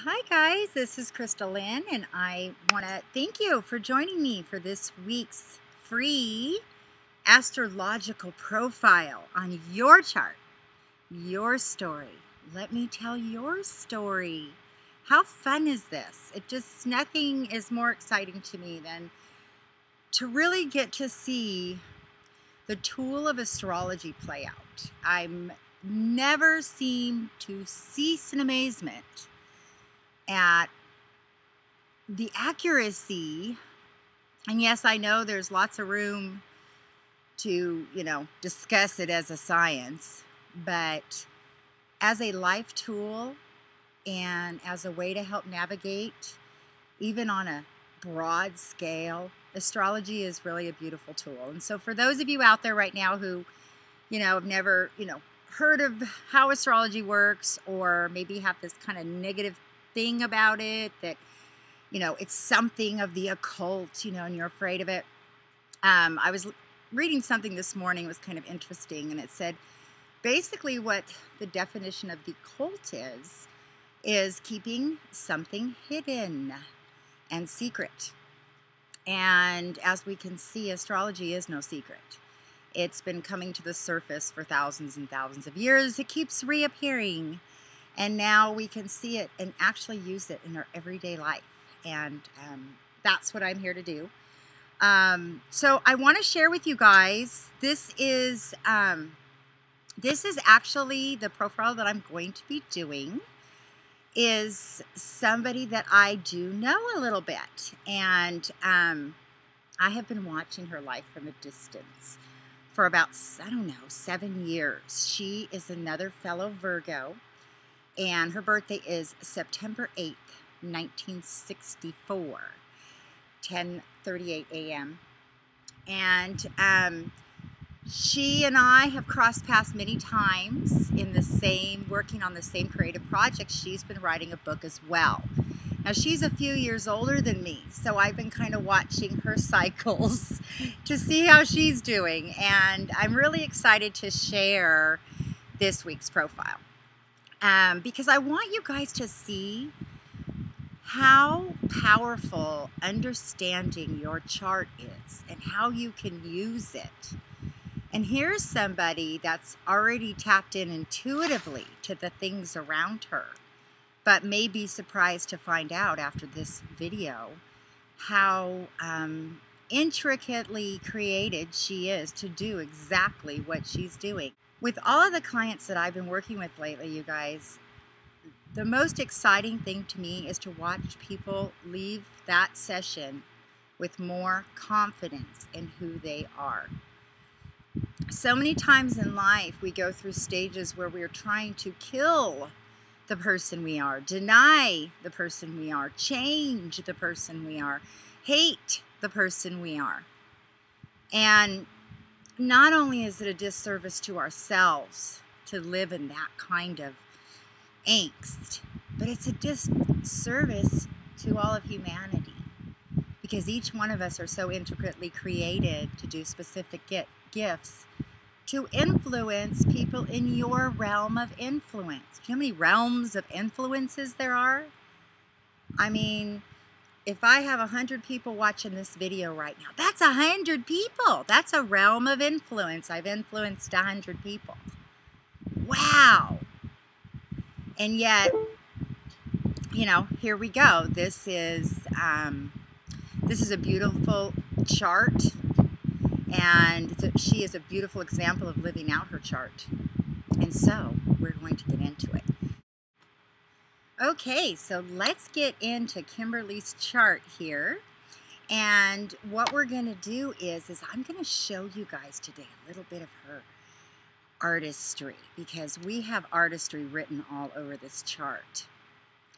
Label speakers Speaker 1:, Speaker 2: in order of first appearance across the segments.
Speaker 1: Hi guys, this is Chrystal Lynn and I want to thank you for joining me for this week's free astrological profile on your chart, your story. Let me tell your story. How fun is this? Nothing is more exciting to me than to really get to see the tool of astrology play out. I'm never seem to cease in amazement at the accuracy. And yes, I know there's lots of room to, discuss it as a science, but as a life tool and as a way to help navigate, even on a broad scale, astrology is really a beautiful tool. And so for those of you out there right now who, have never, heard of how astrology works, or maybe have this kind of negative thing about it that it's something of the occult, and you're afraid of it. I was reading something this morning. It was kind of interesting, and it said basically what the definition of the occult is keeping something hidden and secret. And as we can see, astrology is no secret. It's been coming to the surface for thousands and thousands of years. It keeps reappearing, and now we can see it and actually use it in our everyday life. And that's what I'm here to do. So I want to share with you guys, this is actually the profile that I'm going to be doing is somebody that I do know a little bit. And I have been watching her life from a distance for about, 7 years. She is another fellow Virgo, and her birthday is September 8th. 1964, 10:38 a.m. And she and I have crossed paths many times working on the same creative project. She's been writing a book as well. Now she's a few years older than me, so I've been kind of watching her cycles to see how she's doing, and I'm really excited to share this week's profile because I want you guys to see how powerful understanding your chart is and how you can use it. And here's somebody that's already tapped in intuitively to the things around her, but may be surprised to find out after this video how intricately created she is to do exactly what she's doing. With all of the clients that I've been working with lately, you guys, the most exciting thing to me is to watch people leave that session with more confidence in who they are. So many times in life, we go through stages where we're trying to kill the person we are, deny the person we are, change the person we are, hate the person we are. And not only is it a disservice to ourselves to live in that kind of angst, but it's a disservice to all of humanity, because each one of us are so intricately created to do specific gifts to influence people in your realm of influence. Do you know how many realms of influences there are? I mean, if I have 100 people watching this video right now, that's 100 people. That's a realm of influence. I've influenced 100 people. Wow. And yet, here we go. This is a beautiful chart, and she is a beautiful example of living out her chart. And so we're going to get into it. Okay, so let's get into Kimberly's chart here. And what we're going to do is I'm going to show you guys today a little bit of her artistry, because we have artistry written all over this chart.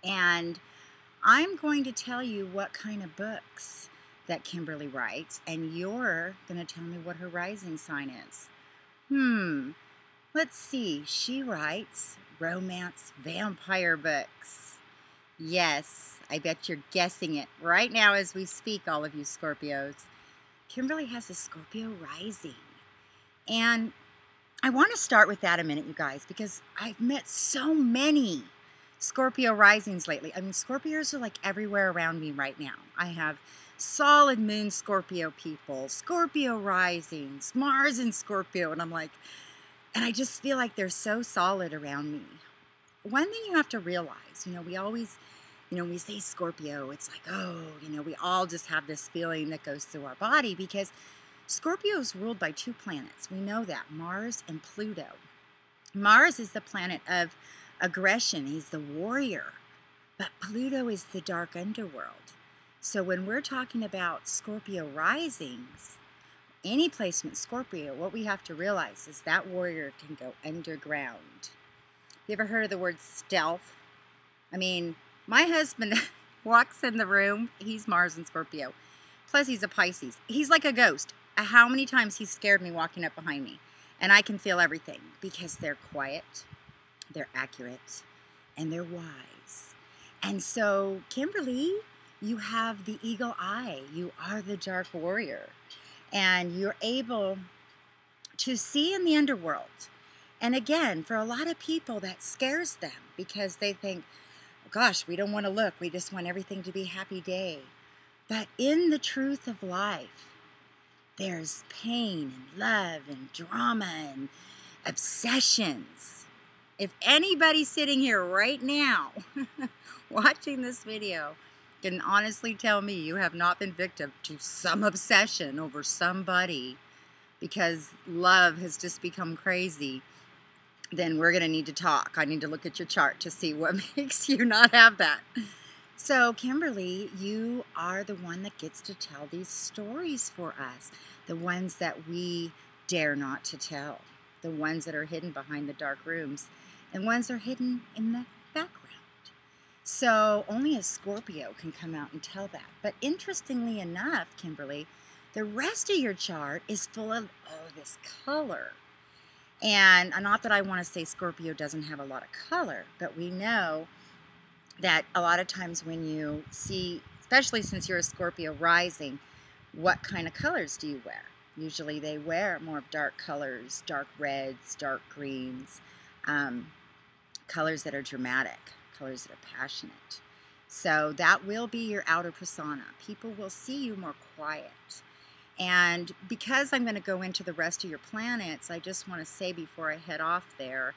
Speaker 1: And I'm going to tell you what kind of books that Kimberly writes, and you're going to tell me what her rising sign is. Let's see. She writes romance vampire books. Yes, I bet you're guessing it right now as we speak, all of you Scorpios. Kimberly has a Scorpio rising. And I want to start with that a minute, you guys, because I've met so many Scorpio risings lately. I mean, Scorpios are like everywhere around me right now. I have solid moon Scorpio people, Scorpio risings, Mars in Scorpio, and I'm like, and I just feel like they're so solid around me. One thing you have to realize, we always, we say Scorpio, it's like, oh, we all just have this feeling that goes through our body because Scorpio is ruled by two planets. We know that, Mars and Pluto. Mars is the planet of aggression. He's the warrior. But Pluto is the dark underworld. So when we're talking about Scorpio risings, any placement Scorpio, what we have to realize is that warrior can go underground. You ever heard of the word stealth? I mean, my husband walks in the room. He's Mars and Scorpio. Plus, he's a Pisces. He's like a ghost. How many times he's scared me walking up behind me. And I can feel everything because they're quiet, they're accurate, and they're wise. And so, Kimberly, you have the eagle eye. You are the dark warrior. And you're able to see in the underworld. And again, for a lot of people, that scares them because they think, gosh, we don't want to look. We just want everything to be a happy day. But in the truth of life, there's pain and love and drama and obsessions. If anybody sitting here right now watching this video can honestly tell me you have not been victim to some obsession over somebody because love has just become crazy, then we're going to need to talk. I need to look at your chart to see what makes you not have that. So, Kimberly, you are the one that gets to tell these stories for us, the ones that we dare not to tell, the ones that are hidden behind the dark rooms, and ones that are hidden in the background. So, only a Scorpio can come out and tell that. But interestingly enough, Kimberly, the rest of your chart is full of, this color. And not that I want to say Scorpio doesn't have a lot of color, but we know that a lot of times when you see, especially since you're a Scorpio rising, what kind of colors do you wear? Usually they wear more of dark colors, dark reds, dark greens, colors that are dramatic, colors that are passionate. So that will be your outer persona. People will see you more quiet. And because I'm going to go into the rest of your planets, I just want to say before I head off there,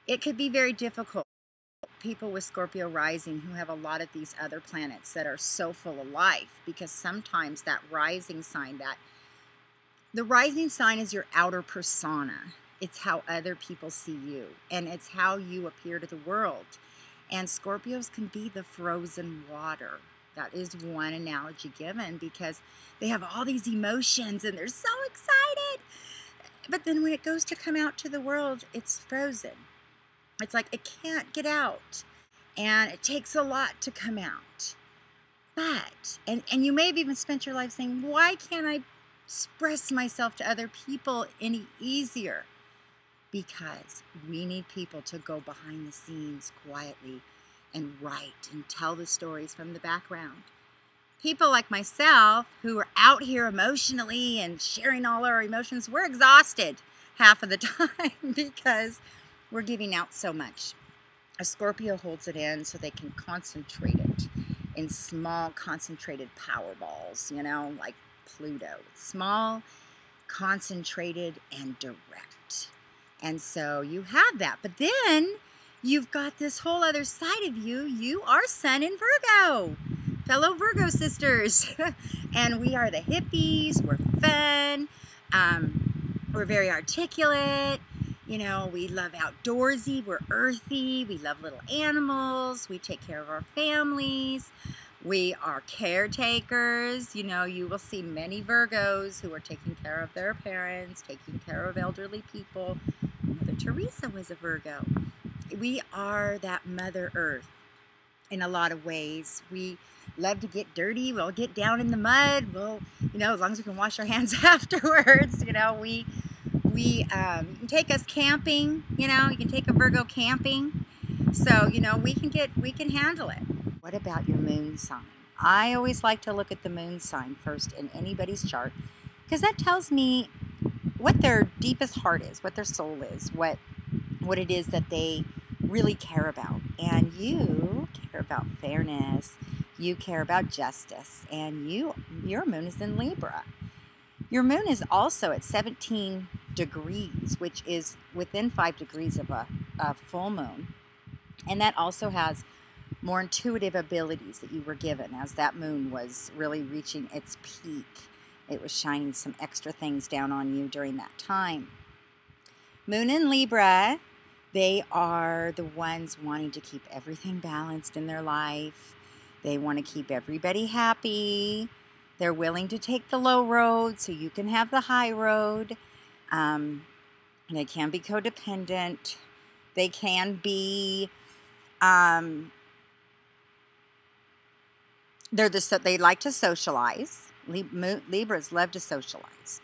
Speaker 1: it could be very difficult. People with Scorpio rising who have a lot of these other planets that are so full of life, because sometimes that rising sign, the rising sign is your outer persona. It's how other people see you, and it's how you appear to the world. And Scorpios can be the frozen water. That is one analogy given, because they have all these emotions and they're so excited. But then when it goes to come out to the world, it's frozen. It's like it can't get out, and it takes a lot to come out. But, and you may have even spent your life saying, why can't I express myself to other people any easier? Because we need people to go behind the scenes quietly and write and tell the stories from the background. People like myself who are out here emotionally and sharing all our emotions, we're exhausted half of the time because we're giving out so much. A Scorpio holds it in so they can concentrate it in small, concentrated power balls, like Pluto. Small, concentrated, and direct. And so you have that. But then you've got this whole other side of you. You are Sun in Virgo. Fellow Virgo sisters. And we are the hippies. We're fun. We're very articulate. We love outdoorsy, we're earthy, we love little animals, we take care of our families, we are caretakers. You will see many Virgos who are taking care of their parents, taking care of elderly people. Mother Teresa was a Virgo. We are that Mother Earth in a lot of ways. We love to get dirty, we'll get down in the mud, we'll, as long as we can wash our hands afterwards, you can take us camping, you can take a Virgo camping. So, we can handle it. What about your moon sign? I always like to look at the moon sign first in anybody's chart, because that tells me what their deepest heart is, what their soul is, what it is that they really care about. And you care about fairness, you care about justice, and your moon is in Libra. Your moon is also at 17 degrees, which is within 5 degrees of a full moon. And that also has more intuitive abilities that you were given as that moon was really reaching its peak. It was shining some extra things down on you during that time. Moon in Libra, they are the ones wanting to keep everything balanced in their life. They want to keep everybody happy. They're willing to take the low road so you can have the high road. They can be codependent. They can be, they like to socialize. Libras love to socialize.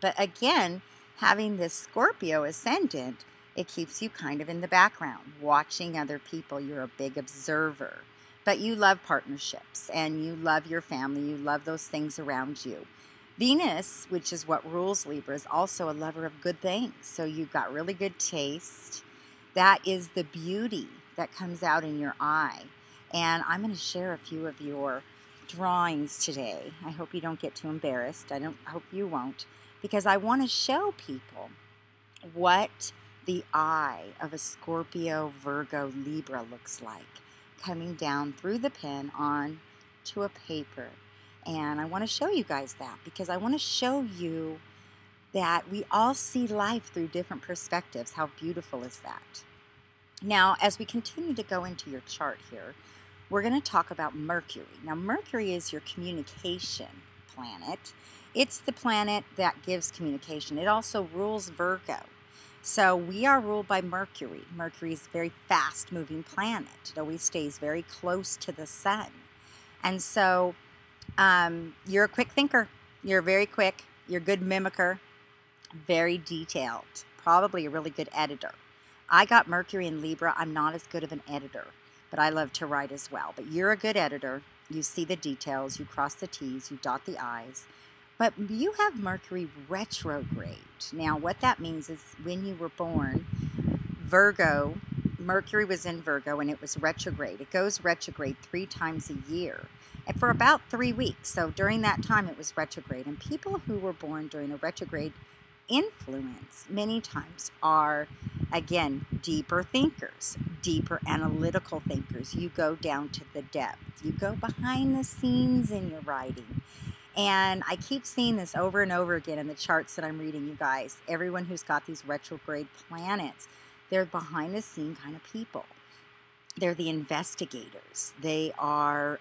Speaker 1: But again, having this Scorpio ascendant, it keeps you kind of in the background, watching other people. You're a big observer. But you love partnerships, and you love your family. You love those things around you. Venus, which is what rules Libra, is also a lover of good things. So you've got really good taste. That is the beauty that comes out in your eye. And I'm going to share a few of your drawings today. I hope you don't get too embarrassed. I hope you won't, because I want to show people what the eye of a Scorpio, Virgo, Libra looks like, coming down through the pen on to a paper. And I want to show you guys that, because I want to show you that we all see life through different perspectives. How beautiful is that? Now, as we continue to go into your chart here, we're going to talk about Mercury. Now, Mercury is your communication planet. It's the planet that gives communication. It also rules Virgo. So we are ruled by Mercury. Mercury is a very fast-moving planet. It always stays very close to the sun. And so you're a quick thinker. You're very quick. You're a good mimicker. Very detailed. Probably a really good editor. I got Mercury in Libra. I'm not as good of an editor, but I love to write as well. But you're a good editor. You see the details. You cross the T's. You dot the I's. But you have Mercury retrograde. Now, what that means is when you were born, Virgo, Mercury was in Virgo and it was retrograde. It goes retrograde 3 times a year and for about 3 weeks. So during that time, it was retrograde. And people who were born during a retrograde influence many times are, again, deeper thinkers, deeper analytical thinkers. You go down to the depth. You go behind the scenes in your writing. And I keep seeing this over and over again in the charts that I'm reading, you guys. Everyone who's got these retrograde planets, they're behind the scene kind of people. They're the investigators. They are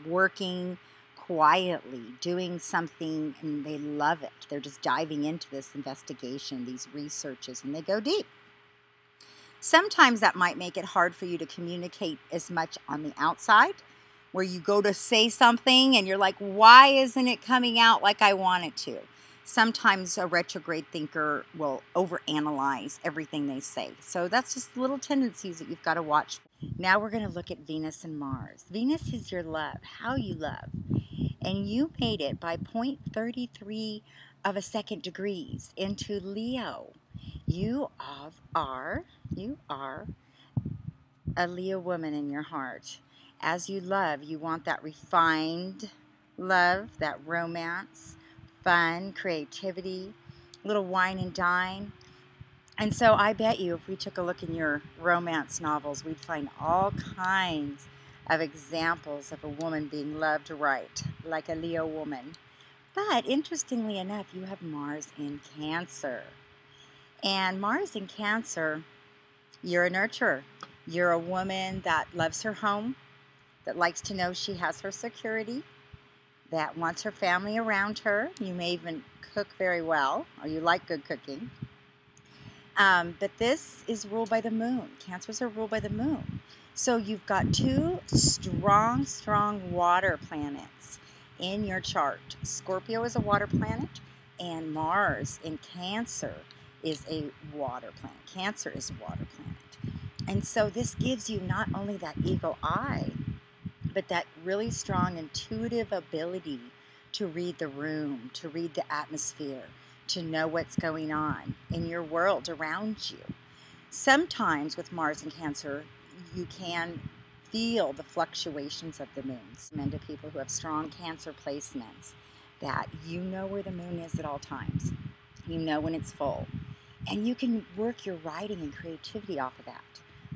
Speaker 1: working quietly, doing something, and they love it. They're just diving into this investigation, these researches, and they go deep. Sometimes that might make it hard for you to communicate as much on the outside, where you go to say something and you're like, why isn't it coming out like I want it to? Sometimes a retrograde thinker will overanalyze everything they say. So that's just little tendencies that you've got to watch. Now we're going to look at Venus and Mars. Venus is your love, how you love. And you made it by 0.33 of a second degrees into Leo. You are a Leo woman in your heart. As you love, you want that refined love, that romance, fun, creativity, little wine and dine. And so I bet you if we took a look in your romance novels, we'd find all kinds of examples of a woman being loved right, like a Leo woman. But interestingly enough, you have Mars in Cancer. And Mars in Cancer, you're a nurturer. You're a woman that loves her home, that likes to know she has her security, that wants her family around her. You may even cook very well, or you like good cooking. But this is ruled by the moon. Cancers are ruled by the moon. So you've got 2 strong water planets in your chart. Scorpio is a water planet, and Mars in Cancer is a water planet. Cancer is a water planet. And so this gives you not only that eagle eye, but that really strong intuitive ability to read the room, to read the atmosphere, to know what's going on in your world around you. Sometimes with Mars in Cancer, you can feel the fluctuations of the moons. And to people who have strong Cancer placements, that you know where the moon is at all times. You know when it's full. And you can work your writing and creativity off of that.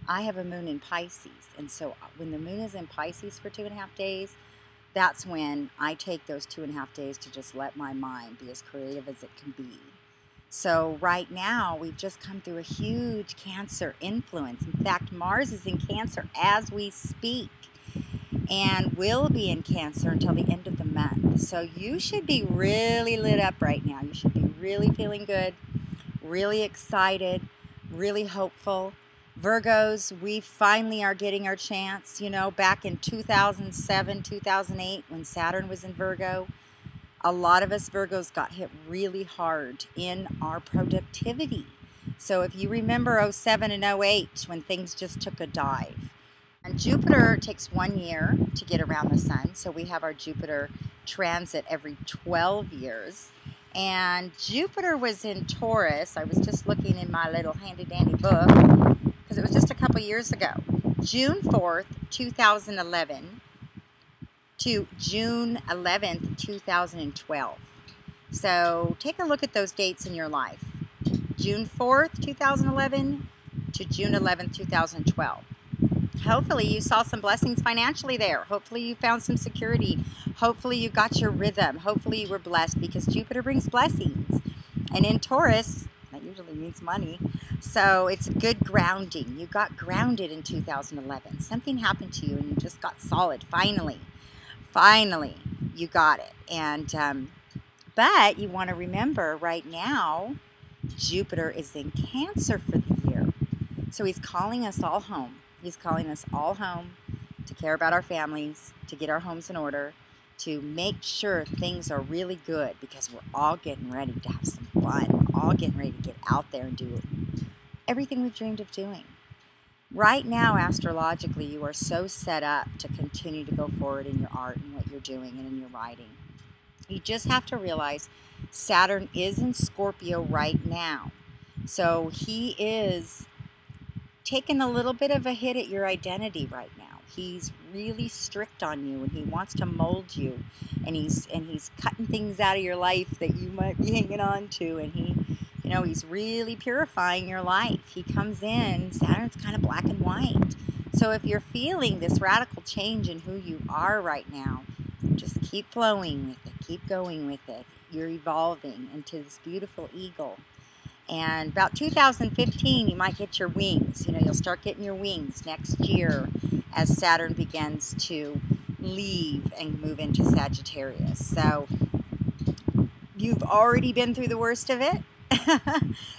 Speaker 1: I have a moon in Pisces, and so when the moon is in Pisces for 2.5 days, that's when I take those 2.5 days to just let my mind be as creative as it can be. So right now, we've just come through a huge Cancer influence. In fact, Mars is in Cancer as we speak and will be in Cancer until the end of the month. So you should be really lit up right now. You should be really feeling good, really excited, really hopeful. Virgos, we finally are getting our chance. You know, back in 2007, 2008, when Saturn was in Virgo, a lot of us Virgos got hit really hard in our productivity. So if you remember 07 and 08, when things just took a dive. And Jupiter takes 1 year to get around the sun. So we have our Jupiter transit every 12 years. And Jupiter was in Taurus. I was just looking in my little handy-dandy book, because it was just a couple years ago. June 4th, 2011 to June 11th, 2012. So take a look at those dates in your life. June 4th, 2011 to June 11th, 2012. Hopefully you saw some blessings financially there. Hopefully you found some security. Hopefully you got your rhythm. Hopefully you were blessed, because Jupiter brings blessings. And in Taurus, that usually means money. So it's good grounding. You got grounded in 2011. Something happened to you and you just got solid. Finally you got it. And but you want to remember right now, Jupiter is in Cancer for the year. So he's calling us all home. He's calling us all home to care about our families, to get our homes in order, to make sure things are really good, because we're all getting ready to have some fun. We're all getting ready to get out there and do everything we've dreamed of doing. Right now, astrologically, you are so set up to continue to go forward in your art and what you're doing and in your writing. You just have to realize Saturn is in Scorpio right now. So he is taking a little bit of a hit at your identity right now. He's really strict on you, and he wants to mold you, and he's cutting things out of your life that you might be hanging on to, and he's really purifying your life. He comes in, Saturn's kind of black and white. So if you're feeling this radical change in who you are right now, just keep flowing with it, keep going with it. You're evolving into this beautiful eagle. And about 2015, you might get your wings. You'll start getting your wings next year as Saturn begins to leave and move into Sagittarius. So you've already been through the worst of it,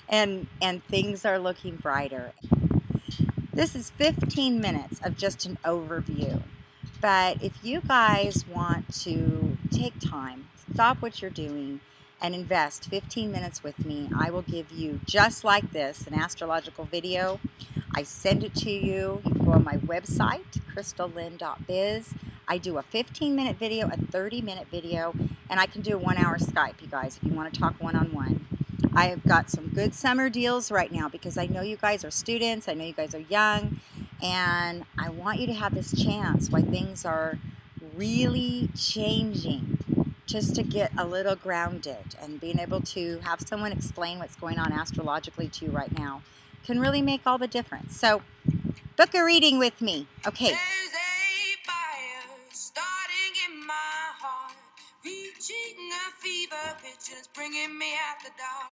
Speaker 1: and things are looking brighter. This is 15 minutes of just an overview. But if you guys want to take time, stop what you're doing, and invest 15 minutes with me, I will give you, just like this, an astrological video. I send it to you. You can go on my website, chrystallynn.biz. I do a 15-minute video, a 30-minute video, and I can do a 1-hour Skype, you guys, if you want to talk one-on-one. I have got some good summer deals right now, because I know you guys are students, I know you guys are young, and I want you to have this chance while things are really changing, just to get a little grounded, and being able to have someone explain what's going on astrologically to you right now can really make all the difference. So book a reading with me. Okay.
Speaker 2: There's a fire starting in my heart, reaching a fever pitch, and it's bringing me out the dark.